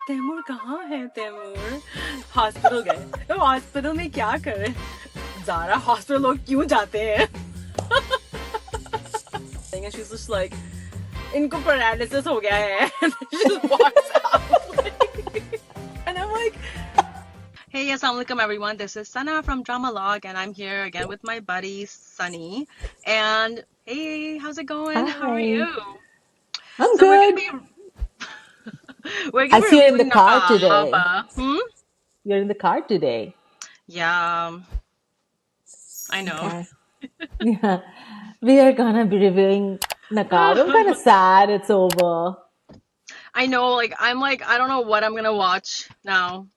तैमूर कहाँ है तैमूर? हॉस्पिटल गए. तो हॉस्पिटल में क्या कर रहे? ज़ारा हॉस्पिटल लोग क्यों जाते हैं? And she's just like, इनको paralysis हो गया है. And she just walks out. And I'm like, hey, assalamu alaikum everyone. This is Sana from Dramalogue, and I'm here again with my buddy Sunny. And hey, how's it going? How are Hi, you? I'm So good. we're I gonna be see you're in the reviewing car Naqaab. today. You're in the car today. Yeah, I know. Okay. Yeah. We are gonna be reviewing Naqaab. I'm kind of sad it's over. I know, like I'm like I don't know what I'm gonna watch now,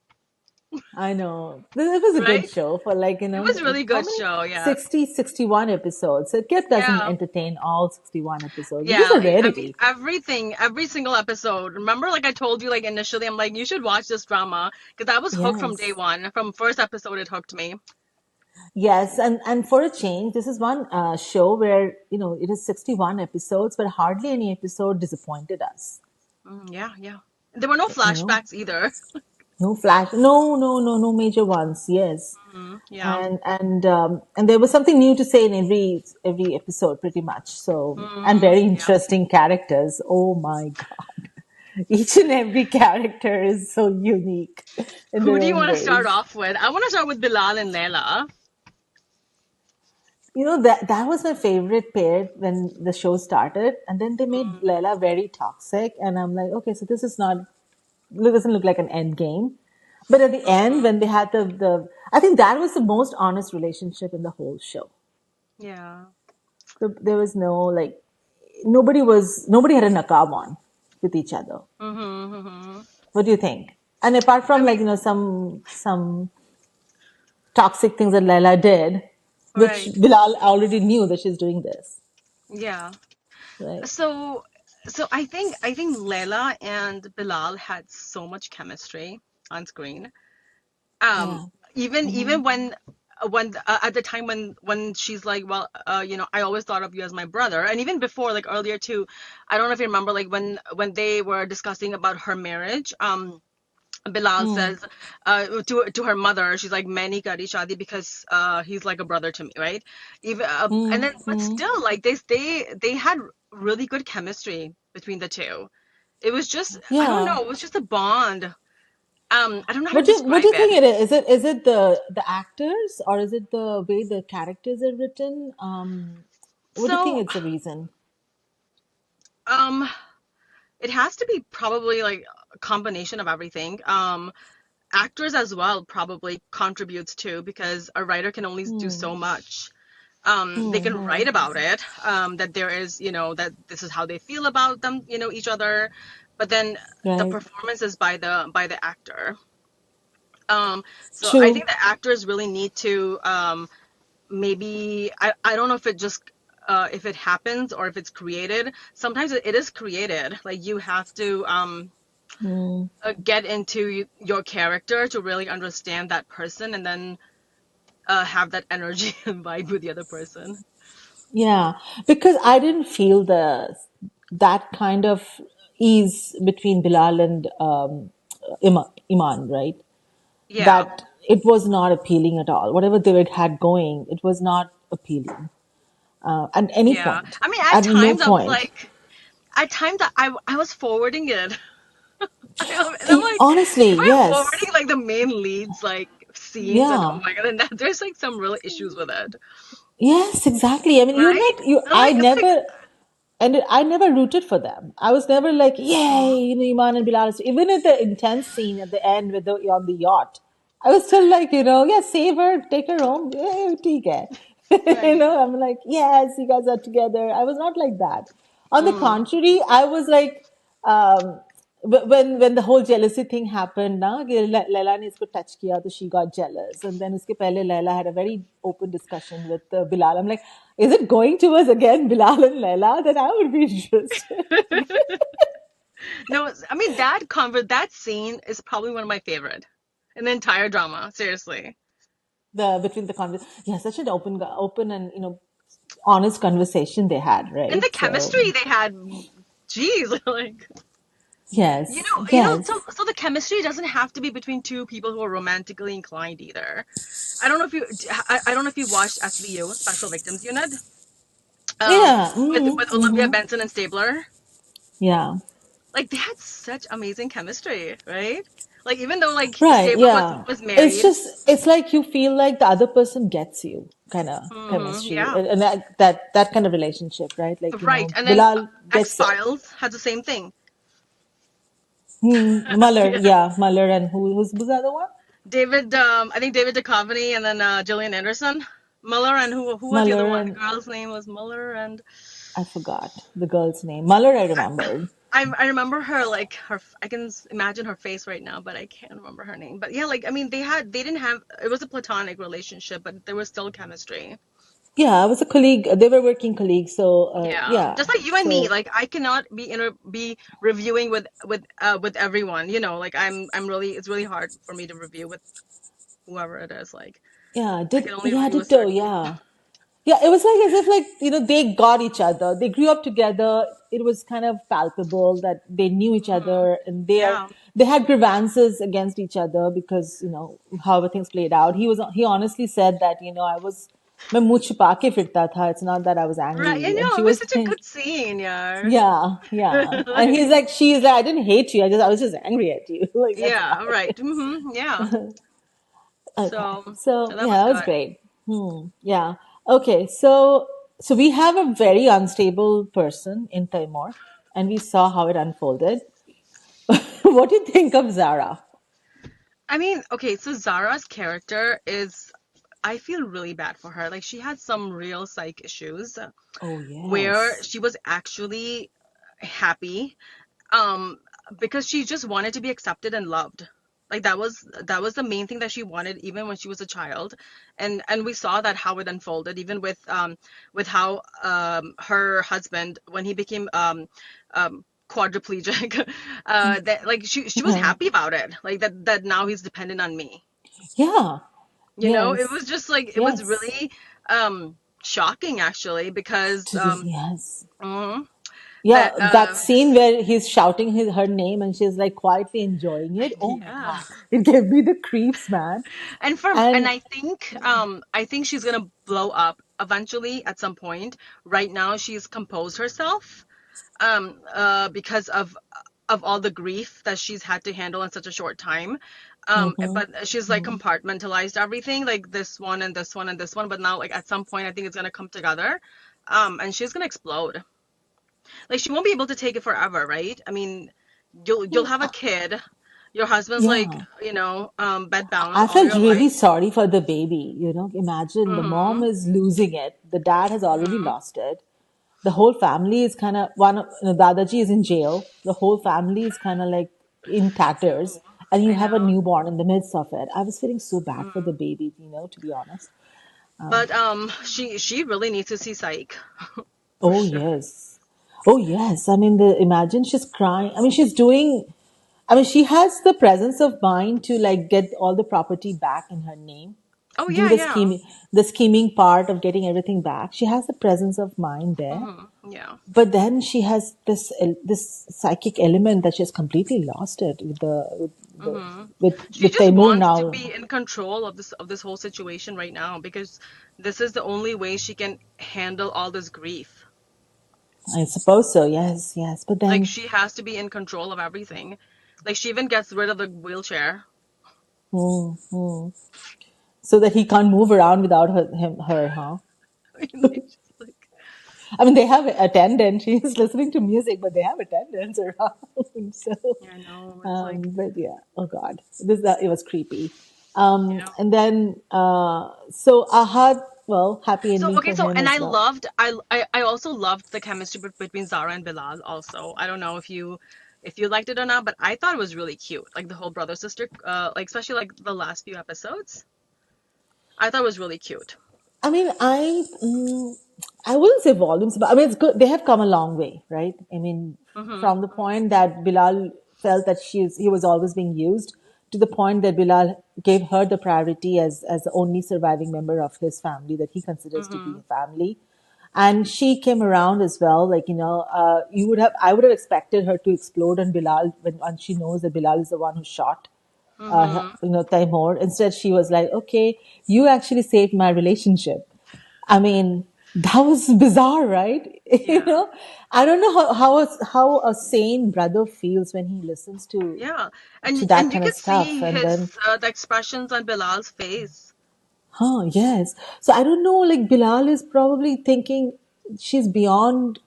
I know. It was a good right? show for It was a really how good many? show, yeah. 60, 61 episodes. It kept doesn't Yeah. entertain all 61 episodes, which is Yeah, a like I mean rarity. everything, every single episode. Remember, like I told you, like initially, I'm like, you should watch this drama because I was hooked from day Yes. one. From first episode, it hooked me. Yes, and for a change, this is one show where, it is 61 episodes, but hardly any episode disappointed us. Yeah, yeah. There were no You know, flashbacks either. No flash, no major ones. Yes, Yeah. and there was something new to say in every episode, pretty much. So, and very Yeah. interesting characters. Oh my God, each and every character is so unique in Who their do you own want to start ways. off with? I want to start with Bilal and Layla. That was my favorite pair when the show started, and then they made Layla very toxic, and I'm like, okay, so this is not doesn't look like an end game. But at the end, when they had the I think that was the most honest relationship in the whole show. Yeah. So there was no like nobody had a Naqaab on with each other. What do you think? And apart I from mean, some toxic things that Laila did, which right. Bilal already knew that she's doing this, Yeah. right? So, so I think Layla and Bilal had so much chemistry on screen. Um, Yeah. even when at the time when she's like, well, I always thought of you as my brother, and even before, like earlier too, I don't know if you remember, like when they were discussing about her marriage, Bilal Mm, says to her mother, she's like, "Maini kari shadi because he's like a brother to me, right?" Even and then, but mm. still, like they had really good chemistry between the two. It was just, I don't Yeah. know, it was just a bond. I don't know how to What do describe you it. think it is? Is it the actors or is it the way the characters are written? What do you think So, it's a reason? um, it has to be probably like a combination of everything. Actors as well probably contributes too because a writer can only do Hmm. so much. They can Hmm. write about it, that there is, that this is how they feel about them, each other, but then the Right. performance is by the actor. So I think True. the actors really need to, maybe I don't know if it just if it happens or if it's created. Sometimes it is created. Like you have to Hmm. get into your character to really understand that person, and then have that energy and vibe with the other person. Yeah, because I didn't feel the that kind of ease between Bilal and Iman, right? Yeah. That it was not appealing at all. Whatever they had going, it was not appealing at any Yeah. point. I mean, At no point. at times I was forwarding it. And I'm like, Honestly, if I'm yes. forwarding like the main leads, like scenes, and oh Yeah. my God, and that, there's like some real issues with it, Yes, exactly. I mean, you're right? not, you, And I'm like, it's like, I never rooted for them. I was never like, yay, Iman and Bilal. Even at the intense scene at the end with on the yacht, I was still like, yeah, save her, take her home. Yeah, take her. right. I'm like, yes, you guys are together. I was not like that. On the contrary, I was like, um, when the whole jealousy thing happened, na, कि Laila ने इसको touch किया, so she got jealous, and then उसके पहले Laila had a very open discussion with Bilal. I'm like, is it going towards again Bilal and Laila? Then I would be interested. No, I mean that scene is probably one of my favorite in the entire drama. Seriously. Between the conversation, yeah, such an open and honest conversation they had, And right? the So chemistry they had, geez, like, Yes, So yes. the chemistry doesn't have to be between two people who are romantically inclined either. I don't know if you I don't know if you watched SVU, Special Victims Unit, um, Yeah. with Mm-hmm, Olivia mm-hmm. Benson and Stabler. Yeah. Like they had such amazing chemistry, right? Like even though like Right. Stabler Yeah. was It's married. just, it's like you feel like the other person gets you, kind of chemistry, Yeah. and that kind of relationship, right? Like, Right. And then Bilal X gets it. Files had the same thing. Muller, Yeah. yeah, Muller, and who's the other one? I think David Duchovny and then Gillian Anderson. Mueller and who was the other Muller one? The and girl's name was Mueller and I forgot the girl's name. Muller, I remembered. I remember her like her I can imagine her face right now, but I can't remember her name. But yeah, like I mean they didn't have it was a platonic relationship, but there was still chemistry. Yeah, I was a colleague. They were working colleagues, so Yeah, yeah. just like you and me, So like I cannot be reviewing with everyone, like I'm really it's really hard for me to review with whoever it is. Like yeah, I can only review a ditto, certain people. yeah. Yeah, it was like as if like they got each other. They grew up together. It was kind of palpable that they knew each other, and Yeah. they had grievances against each other because however things played out. He honestly said that I was मैं मुंह छुपा के फिरता था. It's not that I was Right. I angry, and know. she It was was such a good scene, yeah. yeah, yeah. And Like, she's like, I didn't hate you. I was just angry at you. Like that's yeah, why. right. Yeah. Okay. So So that yeah, was that was good. great. Yeah. Okay. So we have a very unstable person in Timor, and we saw how it unfolded. What do you think of Zara? I mean, okay, so Zara's character is, I feel really bad for her. Like, she had some real psych issues Oh where yes. she was actually happy, um, because she just wanted to be accepted and loved. Like that was the main thing that she wanted even when she was a child, and we saw that how it unfolded even with how her husband when he became quadriplegic, that like she was Yeah. happy about it, like that now he's dependent on me. Yeah. It Yes. was just like it was Yes. really shocking actually because Yes. mhm, that Yeah, that scene where he's shouting her name and she's like quietly enjoying it. Oh my yeah. God. It gave me the creeps, man. And And I think she's gonna blow up eventually at some point. Right now she's composed herself because of all the grief that she's had to handle in such a short time. mhm, But she's like mhm. compartmentalized everything, like this one and this one and this one. But now, like at some point, I think it's gonna come together, and she's gonna explode. Like she won't be able to take it forever, right? I mean, you'll have a kid. Your husband's like, Yeah. bed bound I all felt your really life. sorry for the baby. Imagine the mom Mm-hmm. is losing it. The dad has already Mm-hmm. lost it. The whole family is kind of Dadaji is in jail. The whole family is kind of like in tatters, Oh, and you I have a know. newborn in the midst of it. I was feeling so bad for the Mm. baby, to be honest. But she really needs to see psych for Oh sure. yes, oh yes. I mean, imagine she's crying. I mean, she's doing. I mean, she has the presence of mind to like get all the property back in her name, Oh do yeah, yeah. the scheming part of getting everything back. She has the presence of mind there, Yeah. but then she has this psychic element that she's completely lost it hmm She with just Taimur wants to now. be in control of this whole situation right now because this is the only way she can handle all this grief. I suppose so. Yes, yes. But Like then, she has to be in control of everything. Like she even gets rid of the wheelchair. hmm, hmm. So that he can't move around without her, huh? It's just like, I mean, they have attendants. She's listening to music, but they have attendants around. So, yeah, I know. It's like, but yeah, oh God, it was creepy. yeah. And then, so Ahad, well, happy So ending okay, for so him and as well. I also loved the chemistry between Zara and Bilal also. I don't know if you liked it or not, but I thought it was really cute. Like the whole brother sister like especially like the last few episodes. I thought it was really cute. I mean, I wouldn't say volumes, but I mean, it's good. They have come a long way, right? I mean, Mhm. from the point that Bilal felt that he was always being used to the point that Bilal gave her the priority as the only surviving member of his family that he considers to be a Mhm. family. And she came around as well. Like, I would have expected her to explode on Bilal when she knows that Bilal is the one who shot, Taimur. Instead, she was like, okay, you actually saved my relationship. I mean, that was bizarre, right? Yeah. I don't know how a sane brother feels when he listens to Yeah. that And you kind of could stuff. see And then, the expressions on Bilal's face. yes. So I don't know, like Bilal is probably thinking she's beyond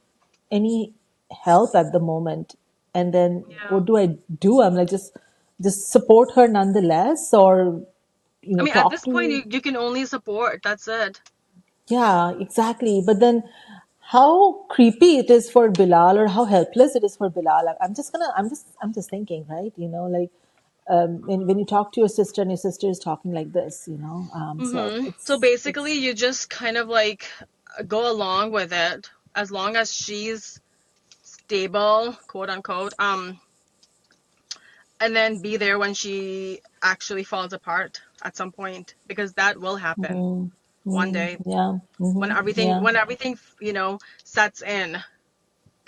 any help at the moment. And then Yeah. what do I do? I'm like, just support her nonetheless, or I mean, at talk this point, to. you can only support. That's it. Yeah, exactly. But then how creepy it is for Bilal, or how helpless it is for Bilal. I'm just thinking, right? Like, when you talk to your sister and your sister is talking like this, so So it's basically, you just kind of like go along with it as long as she's stable, quote unquote, and then be there when she actually falls apart at some point, because that will happen one day yeah, yeah, when everything, sets in.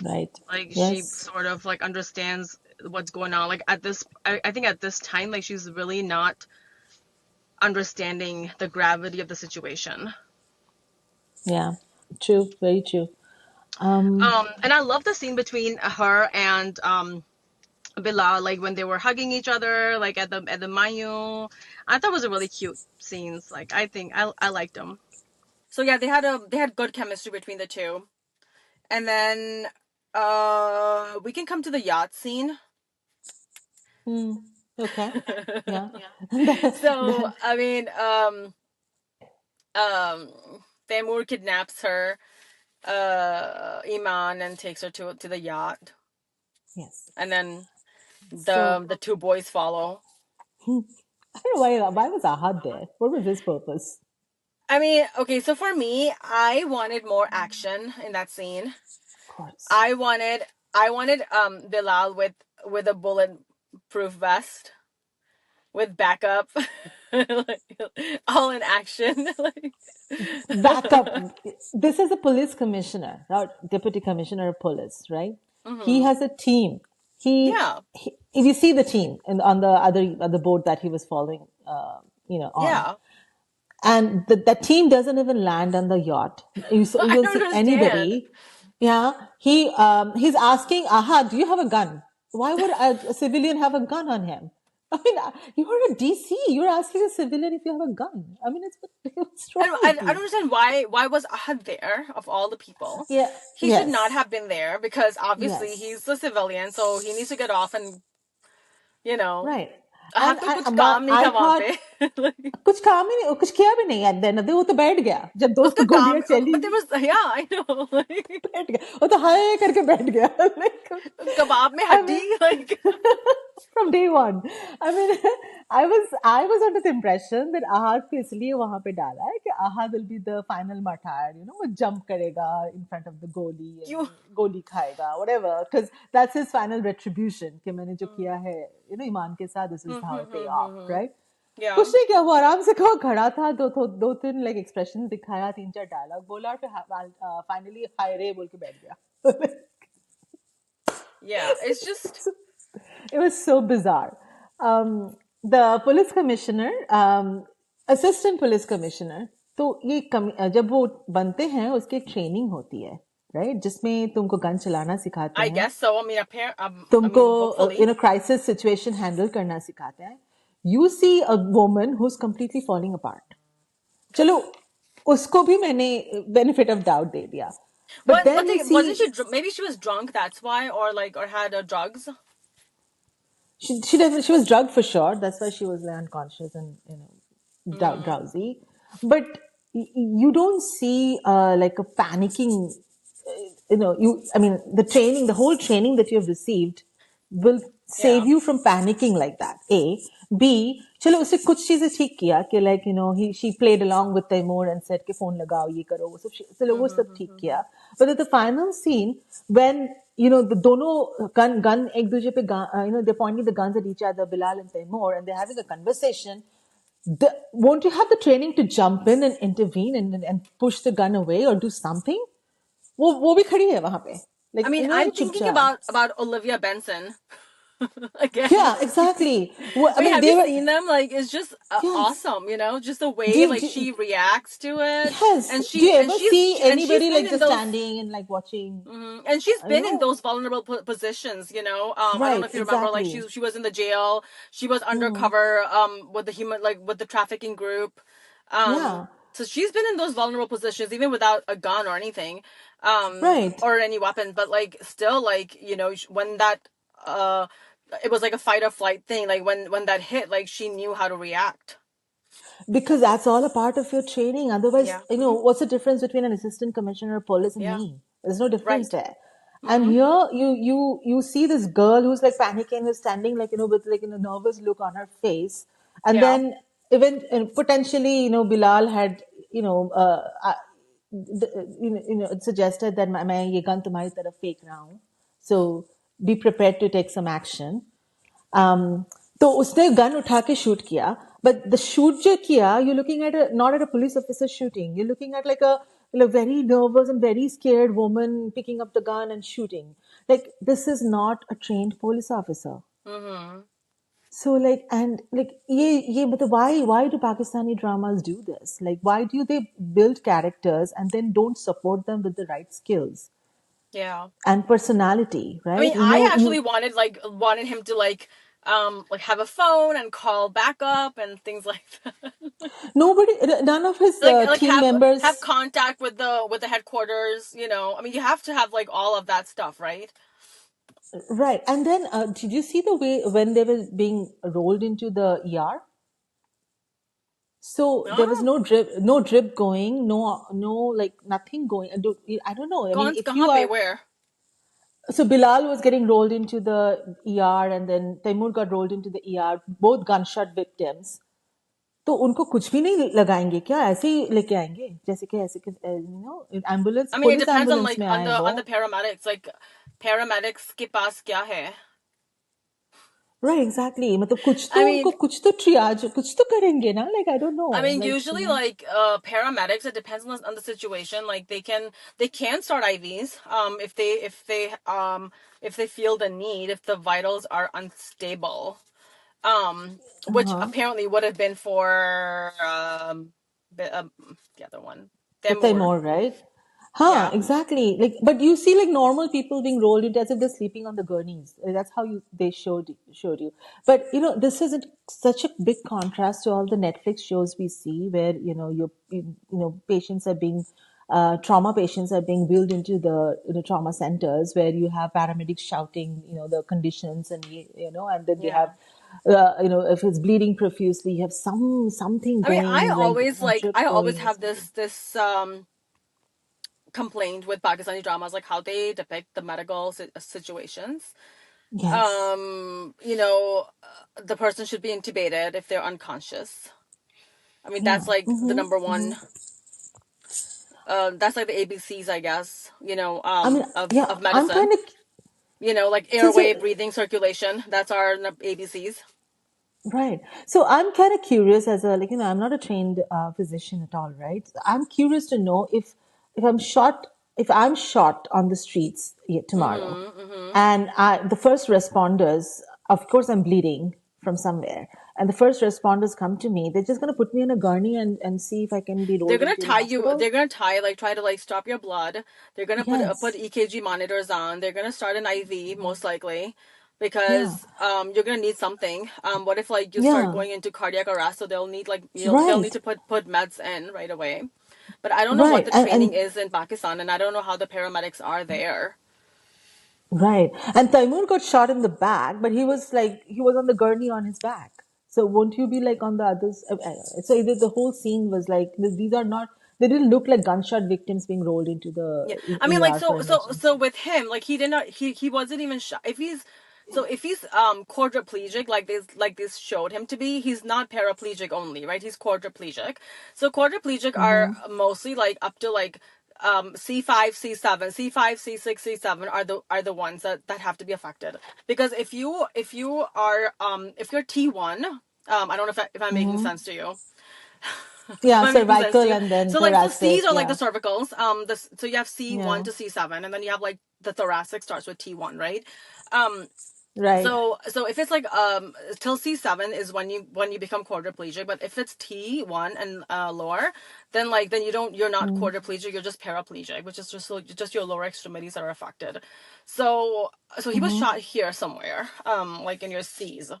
right, Like she yes, sort of like understands what's going on. Like I think at this time, like she's really not understanding the gravity of the situation. yeah, true, very true. And I love the scene between her and Bilal, like when they were hugging each other, like at the Mayu. I thought it was a really cute scenes. Like I think I liked them. So yeah, they had good chemistry between the two. And then we can come to the yacht scene. Hmm, okay, yeah. The- So the- I mean, um, Taimur kidnaps her, Iman, and takes her to the yacht, yes. and then So the two boys follow. I don't know why was Ahad there? What was his purpose? I mean, okay, so for me, I wanted more action in that scene. Of course. I wanted Bilal with a bulletproof vest with backup, like, all in action. Like, Back up. This is a police commissioner, not deputy commissioner of police, right? He hmm has a team. yeah, If you see the team on the other boat that he was following, on, yeah. and that team doesn't even land on the yacht. You I don't don't see understand. anybody. Yeah, he's asking, "Aha, do you have a gun? Why would a civilian have a gun on him?" I mean, you're a DC. You're asking a civilian if you have a gun. I mean, what's wrong with I don't you? understand why was Ahad there of all the people. Yeah. He should not Yes. have been there because obviously Yes. he's a civilian, so he needs to get off and you know Right. ahad And को कुछ काम नहीं I था वहां thought पे like, कुछ काम ही नहीं, कुछ किया भी नहीं at the end of the day, वो तो बैठ गया जब दो उसका गोलियां काम चली। but there was yeah I know like बैठ गया वो तो हाय करके बैठ गया like कबाब में I हड्डी mean like from day one. I mean I was under the impression that Ahad को इसलिए वहां पे डाला है कि Ahad will be the final martyr, वो jump करेगा in front of the गोली you and गोली खाएगा whatever, because that's his final retribution कि मैंने जो किया है ईमान के साथ, this is how I pay off, right? yeah कुछ नहीं किया, वो आराम से खड़ा था, दो तीन लाइक एक्सप्रेशन दिखाया, तीन चार डायलॉग बोला और फिर फाइनली हाय रे बोल के बैठ गया. yeah it's just It was so bizarre. The police commissioner, assistant police commissioner, तो जब वो बनते हैं उसकी एक ट्रेनिंग होती है, राइट, जिसमें तुमको गन चलाना सिखाते I हैं, guess so I mean I तुमको mean hopefully crisis situation handle करना सिखाते हैं. You see a woman who is completely falling apart. चलो उसको भी मैंने बेनिफिट ऑफ डाउट दे दिया, but but then you see wasn't she maybe she was drunk that's why or like or had drugs she was drugged for sure. That's why she was like unconscious and drowsy. But you don't see like a panicking. I mean, the whole training that you have received will yeah save you from panicking like that. A, B. चलो उससे कुछ चीजें ठीक किया कि like she played along with Taimur and said कि phone लगाओ ये करो वो सब चलो वो सब ठीक किया. But at the final scene when the dono gun ek duje pe they're pointing the guns at each other, Bilal and Taimur, and they're having a conversation. Won't you have the training to jump in and intervene and push the gun away or do something? वो भी खड़ी है वहां पे, I like mean, you know, I'm like thinking चुपचाप. about Olivia Benson again. Yeah, exactly. I Wait, mean, have they you were, seen them? Like, it's just yes. awesome, you know, just the Do way you, like do, she reacts to it, yes. and Do you ever she's see and she's anybody been like in just those. standing and like watching? And she's You been in know, those vulnerable positions, you know. I don't know right? if you remember, like Exactly. she was in the jail, she was Hmm. undercover, with the with the trafficking group, Yeah. so she's been in those vulnerable positions even without a gun or anything, Right. or any weapons, but like still, like, you know, when that, uh, it was like a fight or flight thing. Like when that hit, like she knew how to react. Because that's all a part of your training. Otherwise, Yeah. you know, what's the difference between an assistant commissioner of police and Yeah. me? There's no difference Right. there. And here you see this girl who's like panicking, who's standing like, you know, with like, you know, nervous look on her face. And Yeah. then even potentially, you know, Bilal had, you know, you know, it suggested that मैं ये gun तुम्हारी तरफ फेंक रहा हूँ. So be prepared to take some action. तो उसने gun उठा के शूट किया, but the shoot जो किया, you're looking at a not at a police officer shooting, you're looking at like a very nervous and very scared woman picking up the gun and shooting. Like this is not a trained police officer. Mm-hmm. So like, and like ये but why do Pakistani dramas do this? Like why do they build characters and then don't support them with the right skills Yeah. and personality, I right? mean, You I know, actually you wanted him to like have a phone and call backup and things like that. nobody, none of his like team have members. contact with the headquarters, you know. I mean, you have to have like all of that stuff, right? Right. And then, did you see the way when they were being rolled into the ER? So there was Ah, no drip going, no, like nothing going. I don't know. I mean, if you kahan pe are, where? so Bilal was getting rolled into the ER, and then Taimur got rolled into the ER, both gunshot victims. तो उनको कुछ भी नहीं लगाएंगे क्या, ऐसे ही लेके आएंगे जैसे कि ऐसे कि you know ambulance, I mean, it police depends on ambulance like में आए वो. on the paramedics. Like paramedics ke paas kya hai? Right, exactly. मतलब कुछ I तो mean, उनको कुछ तो triage कुछ तो करेंगे ना, like I don't know, I mean, like you usually know. like paramedics, it depends on the situation. Like they can start IVs if they feel the need, if the vitals are unstable. Which Uh-huh. apparently would have been for the other one, For Temur. Taimur, right? Huh, Yeah. exactly. Like, but you see, like normal people being rolled into as if they're sleeping on the gurneys. That's how they showed you. But you know, this is such a big contrast to all the Netflix shows we see, where you know patients are being trauma patients are being wheeled into the trauma centers, where you have paramedics shouting, you know, the conditions, and you know, and then they have, Yeah. you know, if it's bleeding profusely, you have something I mean, going, like you know, drip I always going or have something. this complaint with Pakistani dramas, like how they depict the medical situations. Yes. You know, the person should be intubated if they're unconscious. I mean, Yeah. that's like the Mm-hmm. number Mm-hmm. one. That's like the ABCs, I guess. You know, I mean, yeah, of I'm medicine. kind of, You know, like since airway, you're breathing, circulation. That's our ABCs. right. So I'm kind of curious as a, like, you know, I'm not a trained physician at all, right? So I'm curious to know if I'm shot, if I'm shot on the streets tomorrow, Mm-hmm. Mm-hmm. and the first responders, of course, I'm bleeding from somewhere, and the first responders come to me, they're just going to put me in a gurney and see if I can be They're rolled gonna into the tie you. hospital. They're gonna tie like try to like stop your blood. They're gonna put Yes. EKG monitors on. They're gonna start an IV most likely, Yeah. because you're gonna need something. What if like you start Yeah. going into cardiac arrest? So they'll need like they'll need Right. to put meds in right away. But I don't know what Right. the And training is in Pakistan, and I don't know how the paramedics are there. right. And Taimur got shot in the back, but he was like, he was on the gurney on his back. So won't you be like on the others? So the whole scene was like, these are not, they didn't look like gunshot victims being rolled into the Yeah, I mean, like ER for so emergency. with him, like he did not he wasn't even shot. If he's quadriplegic, like this showed him to be, he's not paraplegic only, right? He's quadriplegic. So quadriplegic are Mm-hmm. mostly like up to like C5, C7, C5, C6, C7 are the ones that have to be affected. Because if you are if you're T1, I don't know if I'm making Mm-hmm. sense to you. Yeah, Let me present to cervical you. and then So like so C's thoracic. are like the Yeah, cervicals. So you have C1 yeah, to C7, and then you have like the thoracic starts with T1, right? Um, right. so if it's like till C7 is when you become quadriplegic, but if it's T1 and lower, then you're not Mm, quadriplegic, you're just paraplegic, which is just your lower extremities that are affected. So he was mm-hmm. shot here somewhere, like in your C's.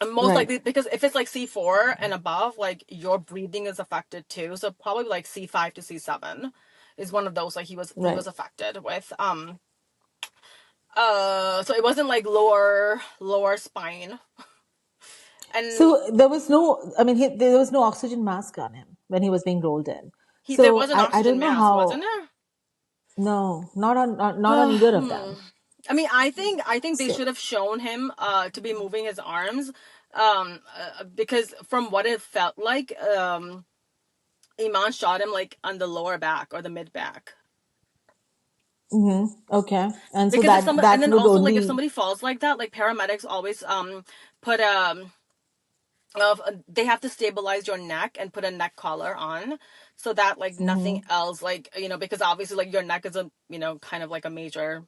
And most Right, likely because if it's like C4 and above, like your breathing is affected too. So probably like C5 to C7 is one of those like he was right. affected with. So it wasn't like lower spine. And So there was no, I mean, there was no oxygen mask on him when he was being rolled in. there So was an I oxygen don't know mask, wasn't how. there? No, not on either of them. I mean, I think they So. should have shown him to be moving his arms, because from what it felt like, Iman shot him like on the lower back or the mid back. Okay, and so Because if that somebody, and that then would also like if only. somebody falls like that, like paramedics always put of they have to stabilize your neck and put a neck collar on, so that like nothing else, like because obviously like your neck is a kind of like a major,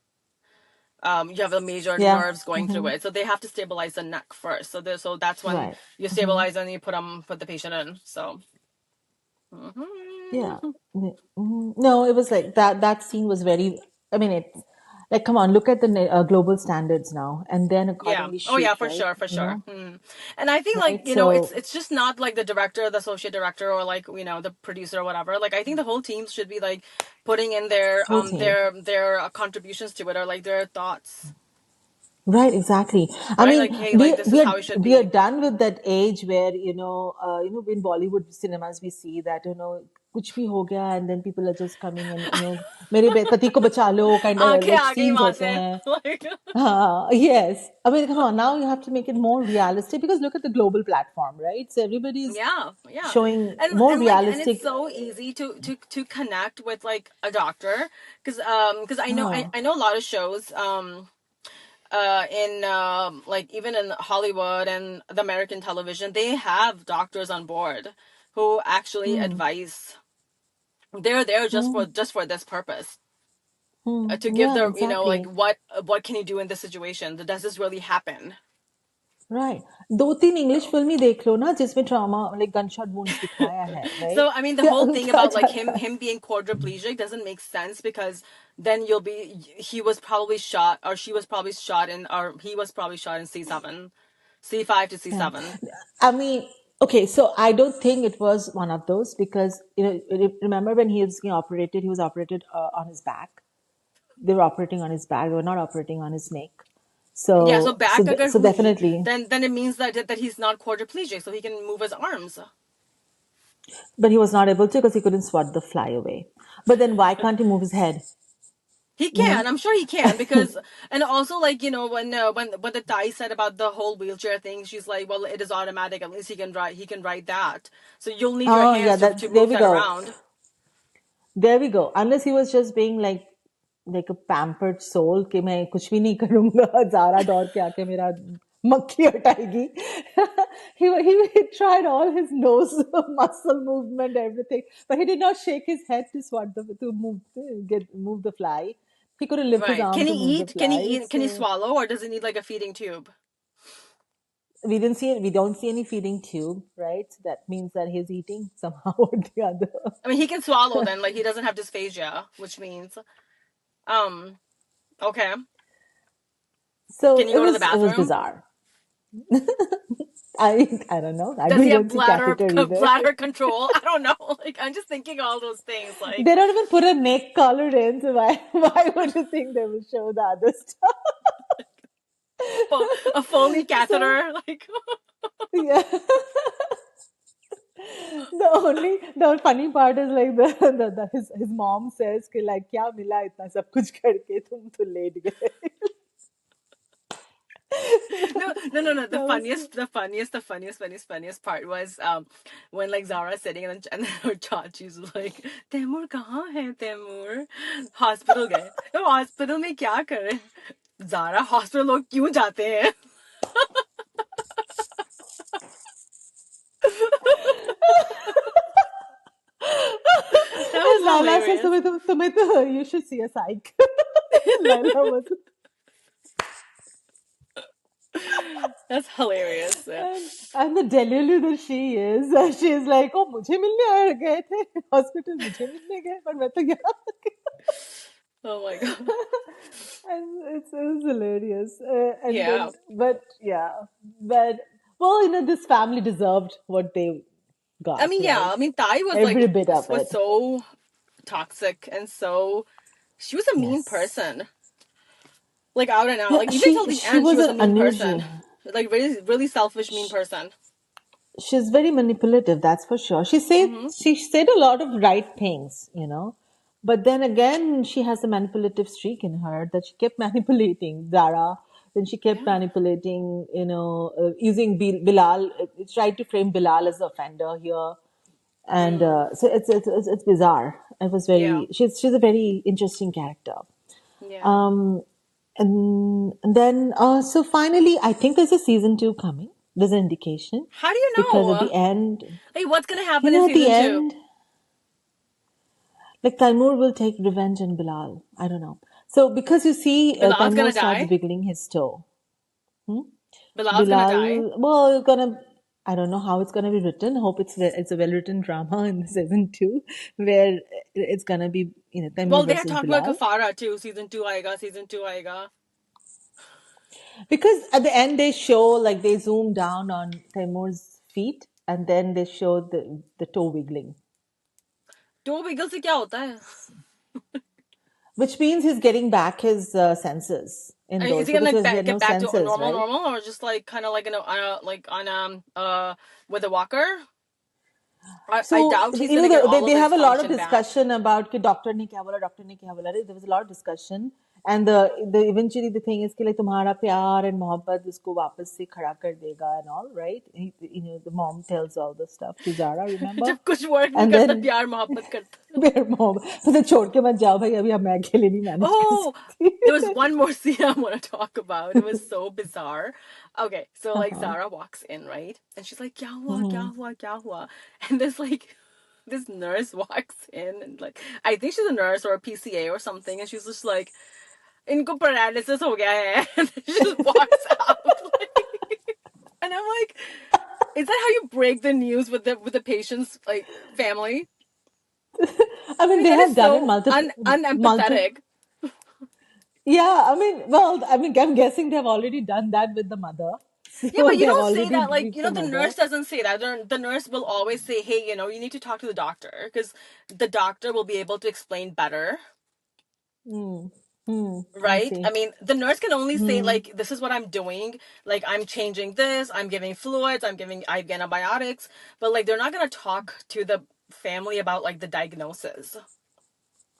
you have a major Yeah. nerves going through it, so they have to stabilize the neck first, so that's when Right. you stabilize and you put the patient in. So Yeah. mhm. No, it was like that. That scene was very. I mean, it's like, come on, look at the global standards now, and then Yeah. accordingly Oh yeah, shoot, for right? sure, for sure. And I think like Right. it's So it's just not like the director, the associate director, or like the producer or whatever. Like I think the whole team should be like putting in their whole team. contributions to it, or like their thoughts, Right, exactly. I right? mean, Like hey, like we this we is are how it should we are be. done with that age where in Bollywood cinemas we see that कुछ भी हो गया and then people are just coming and मेरे पति को बचा लो kind of आंखें like आ गई scenes वहां होते से हैं. like Yes. I mean, come on. Now you have to make it more realistic because look at the global platform, right? So everybody's yeah, yeah. showing and more and like and it's realistic. so easy to connect with like a doctor, because Uh, I know a lot of shows, in like even in Hollywood and the American television, they have doctors on board who actually hmm, advise. They're there hmm, just for this purpose, to give yeah, the like exactly. what can you do in this situation? Does this really happen? Right. दो तीन English So film ही देख लो ना जिसमें trauma like gun shot wounds दिखाया है, right? so I mean the क्या whole thing कहा about like जाता him being quadriplegic doesn't make sense, because then he was probably shot, or she was probably shot in, or he was probably shot in C7, C5 to Yeah. C7. I mean, okay, so I don't think it was one of those because, remember when he was getting operated, he was operated on his back. They were operating on his back. They were not operating on his neck. Yeah, so So, so, back agar so hui, definitely. then it means that he's not quadriplegic, so he can move his arms. But he was not able to because he couldn't swat the fly away. But then why can't he move his head? He You can, know? I'm sure he can, because and also like when the Thai said about the whole wheelchair thing, she's like, well, it is automatic. At least he can ride that. So you'll need your Oh, hands yeah, to there move we that go. around. There we go. Unless he was just being like a pampered soul कि मैं कुछ भी नहीं करूंगा ज़ारा दौड़ के आके मेरा मक्खी हटाएगी. He tried all his nose muscle movement, everything, but he did not shake his head to swat to move the fly. He couldn't lift his Right? arm Can he to move the eat? Can he fly. eat? Can he So swallow, or does he need like a feeding tube? we don't see any feeding tube, right? So that means that he's eating somehow or the other. I mean, he can swallow then. Like he doesn't have dysphagia, which means um okay. So Can you go to the it was bathroom? bizarre. I don't know. Does We he have don't see bladder catheter either. bladder control? I don't know. Like I'm just thinking all those things. Like They don't even put a neck collar in, so why would you think they will show the other stuff? a Foley So catheter. Like yeah. The funny part is like his mom says कि like क्या मिला इतना सब कुछ करके तुम तो late गए. no. The That was funniest, funniest part was when like Zara's sitting, and then her chachi's like, Taimur kahan hai Taimur? Hospital गए. तो हॉस्पिटल में क्या कर रहे हैं? Zara, हॉस्पिटल लोग क्यों जाते हैं? Laila says, hilarious. you should see a psych. Laila was, That's hilarious. and the delulu that she is, she's like, oh, मुझे मिलने आ गए थे hospital, मुझे मिलने गए, पर मैं तो यहाँ. Oh my god. And it was hilarious. And Yeah. then, but yeah, but well, this family deserved what they I got, mean, yeah. right? I mean, Tai was Every like bit of was it. so toxic and so she was a mean Yes. person. Like out and out. Yeah, Like even till the she end, she was was an a mean unusual. person. Like really, really selfish, mean person. She's very manipulative, that's for sure. Mm-hmm. She said a lot of right things. But then again, she has a manipulative streak in her that she kept manipulating Zara. Then she kept Yeah. manipulating, using Bilal. Tried to frame Bilal as the offender here, and Mm. so it's bizarre. It was Yeah. very. She's a very interesting character. Yeah. Um, and then so finally, I think there's a season 2 coming. There's an indication How do you because at know? the end, Like what's gonna happen in at the season two? end, like Taimur will take revenge on Bilal. I don't know. So because you see, Bilal's Taimur gonna starts die. wiggling his toe. Hmm? Bilal's gonna die. Bilal, well, gonna. I don't know how it's gonna be written. Hope it's a well written drama in season 2, where it's gonna be Taimur Well, they're versus talking about Bilal. Kafara too. Season two aega. Season two aega. Because at the end they show, like, they zoom down on Taimur's feet and then they show the toe wiggling, दो बिगल से क्या होता है? which means he's getting back his senses I in mean, is those, he gonna because he like had no get back to senses, normal, right? normal, or just like kind of like like on with a walker? I So, doubt he's gonna get all they of his have a lot of function back. discussion about कि doctor ने क्या बोला, doctor ने क्या बोला. There was a lot of discussion, and the eventually the thing is कि like तुम्हारा प्यार and मोहब्बत उसको वापस से खड़ा कर देगा and all, right? The mom tells all the stuff to Zara, remember? जब कुछ work नहीं And करता then प्यार मोहब्बत करता. मेरे मॉम मुझे छोड़ के मत जाओ भाई, अभी अब मैं अकेले नहीं मैनेज कर Oh, सकती. there was one more scene I want to talk about. It was so bizarre. Okay, so like Uh-huh. Zara walks in, right? And she's like, "Kya hua? Kya Mhm. hua? Kya hua?" And this nurse walks in and like I think she's a nurse or a PCA or something, and she's just like, "Inko paralysis ho gaya hai," and she just walks out. And I'm like, "Is that how you break the news with the patient's like family?" I I mean, mean, they that is have done it so multiple. unempathetic. Yeah, I mean, well, I mean, I'm guessing they've already done that with the mother. Yeah, So but you they have don't say already that. Like, briefed the the mother. nurse doesn't say that. The nurse will always say, hey, you need to talk to the doctor because the doctor will be able to explain better. Hmm. Hmm. I Right? I see. mean, the nurse can only say, Hmm. like, this is what I'm doing. Like, I'm changing this, I'm giving fluids, I'm giving IV antibiotics. But, like, they're not going to talk to the family about, like, the diagnosis.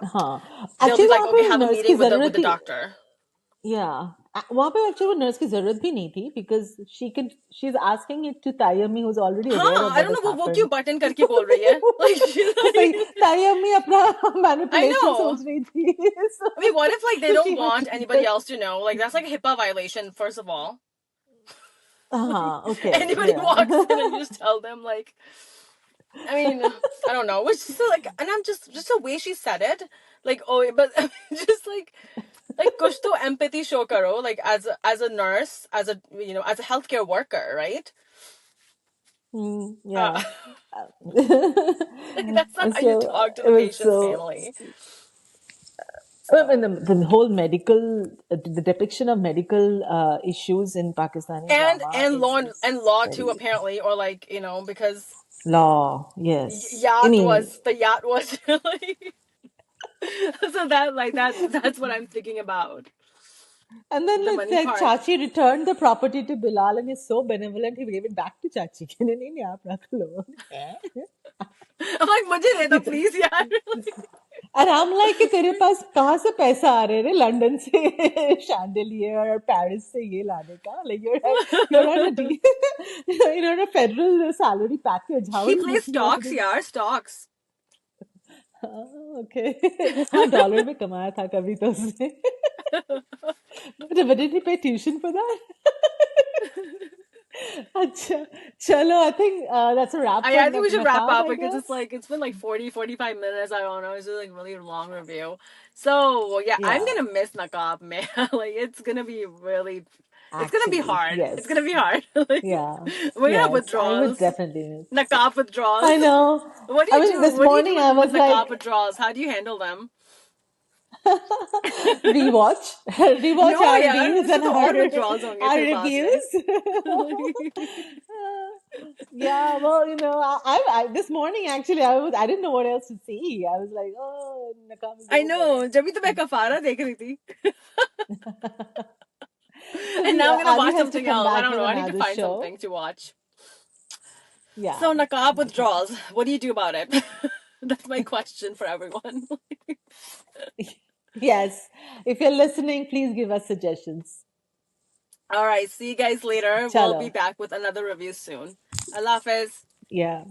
हाँ. They'll Actually be like, वहाँ पे okay, have a nurse की meeting with the जरूरत ही. doctor. Yeah. वहाँ पे actually वो nurse की जरूरत भी नहीं थी, because she's asking it to Taiyami, who's already aware हाँ, of I what don't has know वो क्यों happened. बटन करके बोल रही है. Like, she's तो सही, like, Taiyami अपना I manipulation know. सोच रही थी. I mean, what if like they So don't she had want to anybody just. else to know? Like that's like a HIPAA violation, first of all. Like, Okay, anybody yeah. walks in and you just tell them like, I mean, I don't know, which is like, and I'm just the way she said it, like oh, but just like kuch to empathy show karo, like as a nurse, as a as a healthcare worker, right? Yeah. Like that's not how you So talk to it the was patient's so. family. I mean, So the whole the depiction of medical issues in Pakistani drama and law is and law too very apparently, or like because law. Yes, I yacht mean, was the yacht was really so that like that's what I'm thinking about. and then The it's money like part. Chachi returned the property to Bilal, and he's so benevolent. He gave it back to Chachi. नहीं नहीं आप रख लो. I'm like, मुझे दे दो please यार. And I'm like कि तेरे पास कहाँ से पैसा आ रहे रे लंदन से chandelier और पेरिस से ये लाने का, like you're on a you're on a federal salary package. How are He you plays making all stocks this? यार, stocks. Okay. हाँ डॉलर में कमाया था कभी तो उसने. But did he pay tuition for that? Acha. Chalo, I think that's a wrap for I think we should wrap Naqaab, up I because guess. it's like it's been like 40, 45 minutes. I don't know. It's just like really long review. So yeah, I'm Yeah, gonna miss Naqaab, man. Like it's gonna be really, it's gonna be actually, hard. It's gonna yes. be hard. Like Yeah, we're gonna have yes, I would withdrawals. definitely miss. Naqaab withdrawals. I know. What do I you mean, do? this What do you do morning I with was like, Naqaab withdrawals? How do you handle them? rewatch, rewatch No, our यार reels इससे and तो और withdrawals होंगे our फिर बाद में. reviews. Yeah, well, this morning actually I didn't know what else to see. I was like, oh, Naqaab is I over. know. जब भी तो मैं कफारा देख रही थी. So And now I'm gonna Ali watch has to something come else. I back don't with know. I need to another find something show. to watch. Yeah. So Naqaab withdrawals. What do you do about it? That's my question for everyone. Yes. If you're listening, please give us suggestions. All right. See you guys later. We'll be Chalo. back with another review soon. Allah Hafiz. Yeah.